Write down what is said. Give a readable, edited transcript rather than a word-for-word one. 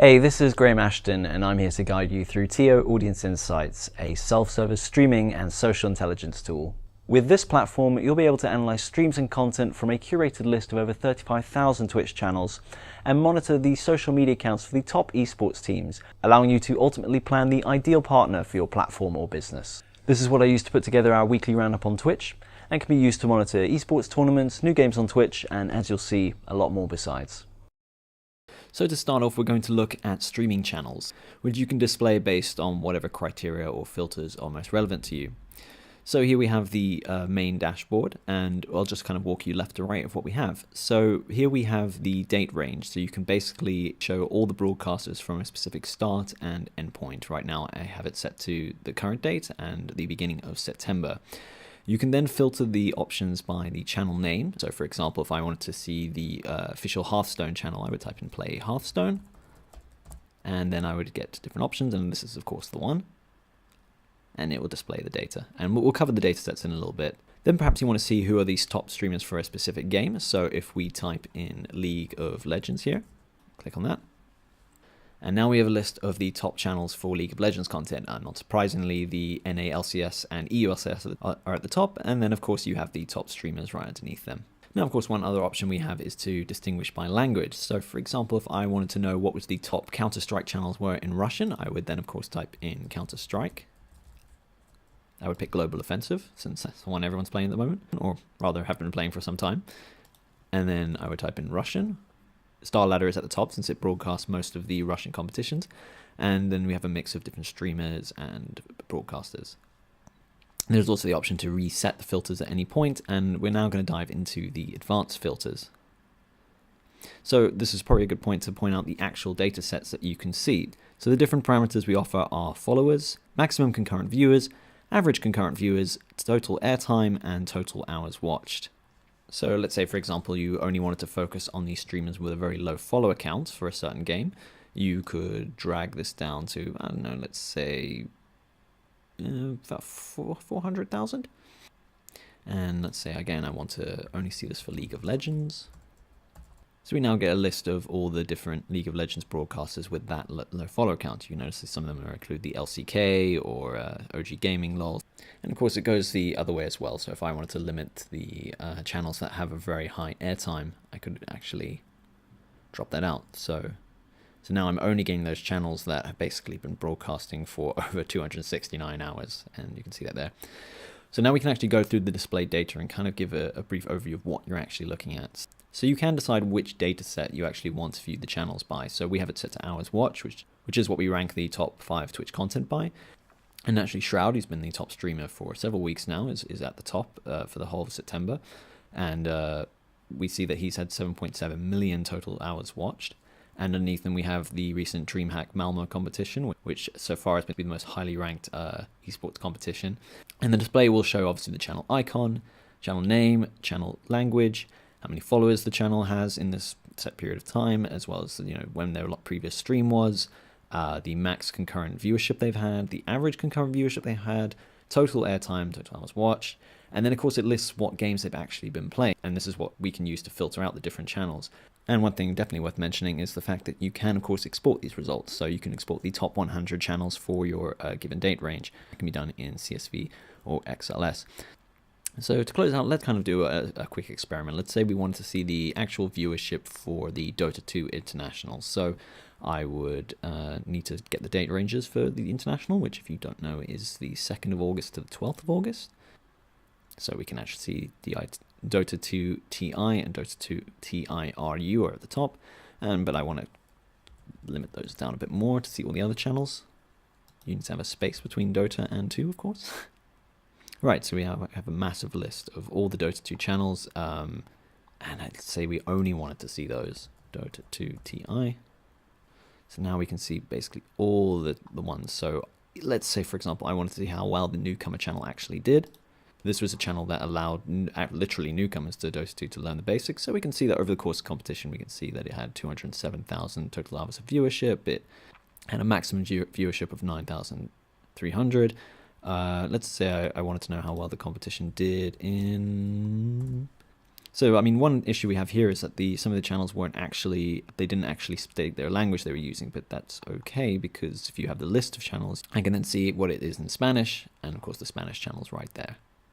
Hey, this is Graham Ashton, and I'm here to guide you through TEO Audience Insights, a self-service streaming and social intelligence tool. With this platform, you'll be able to analyze streams and content from a curated list of over 35,000 Twitch channels and monitor the social media accounts for the top esports teams, allowing you to ultimately plan the ideal partner for your platform or business. This is what I use to put together our weekly roundup on Twitch and can be used to monitor esports tournaments, new games on Twitch, and as you'll see, a lot more besides. So to start off, we're going to look at streaming channels, which you can display based on whatever criteria or filters are most relevant to you. So here we have the main dashboard, and I'll just kind of walk you left to right of what we have. So here we have the date range, so you can basically show all the broadcasters from a specific start and end point. Right now I have it set to the current date and the beginning of September. You can then filter the options by the channel name. So for example, if I wanted to see the official Hearthstone channel, I would type in play Hearthstone, and then I would get different options, and this is of course the one, and it will display the data. And we'll cover the data sets in a little bit. Then perhaps you want to see who are these top streamers for a specific game. So if we type in League of Legends here, click on that. And now we have a list of the top channels for League of Legends content. Not surprisingly, the NA, LCS, and EULCS are at the top, and then of course you have the top streamers right underneath them. Now of course one other option we have is to distinguish by language. So for example, if I wanted to know what was the top Counter-Strike channels were in Russian, I would then of course type in Counter-Strike. I would pick Global Offensive, since that's the one everyone's playing at the moment, or rather have been playing for some time. And then I would type in Russian. Star Ladder is at the top since it broadcasts most of the Russian competitions, and then we have a mix of different streamers and broadcasters. There's also the option to reset the filters at any point, and we're now going to dive into the advanced filters. So this is probably a good point to point out the actual data sets that you can see. So the different parameters we offer are followers, maximum concurrent viewers, average concurrent viewers, total airtime, and total hours watched. So let's say, for example, you only wanted to focus on these streamers with a very low follower count for a certain game. You could drag this down to, I don't know, let's say about 400,000. And let's say, again, I want to only see this for League of Legends. So we now get a list of all the different League of Legends broadcasters with that low follower count. You notice that some of them include the LCK or OG Gaming, LOL. And of course it goes the other way as well. So if I wanted to limit the channels that have a very high airtime, I could actually drop that out. So now I'm only getting those channels that have basically been broadcasting for over 269 hours. And you can see that there. So now we can actually go through the display data and kind of give a brief overview of what you're actually looking at. So you can decide which data set you actually want to view the channels by. So we have it set to hours watch, which is what we rank the top 5 Twitch content by. And actually Shroud, who's been the top streamer for several weeks now, is at the top for the whole of September. And we see that he's had 7.7 million total hours watched. And underneath them we have the recent DreamHack Malmo competition, which so far has been the most highly ranked esports competition. And the display will show obviously the channel icon, channel name, channel language, how many followers the channel has in this set period of time, as well as when their previous stream was, the max concurrent viewership they've had, the average concurrent viewership they had, total airtime, total hours watched, and then of course it lists what games they've actually been playing, and this is what we can use to filter out the different channels. And one thing definitely worth mentioning is the fact that you can of course export these results, so you can export the top 100 channels for your given date range. It can be done in CSV or XLS. So to close out, let's kind of do a quick experiment. Let's say we wanted to see the actual viewership for the Dota 2 International. So I would need to get the date ranges for the International, which if you don't know is the 2nd of August to the 12th of August. So we can actually see the Dota 2 TI and Dota 2 TIRU are at the top. But I want to limit those down a bit more to see all the other channels. You need to have a space between Dota and 2, of course. Right, so we have a massive list of all the Dota 2 channels, and I'd say we only wanted to see those Dota 2 TI. So now we can see basically all the ones. So let's say, for example, I wanted to see how well the newcomer channel actually did. This was a channel that allowed literally newcomers to Dota 2 to learn the basics. So we can see that over the course of competition, we can see that it had 207,000 total hours of viewership. It had a maximum viewership of 9,300. Let's say I wanted to know how well the competition did in So, I mean, one issue we have here is that some of the channels they didn't actually state their language they were using, but that's okay, because if you have the list of channels, I can then see what it is in Spanish, and of course the Spanish channel's right there.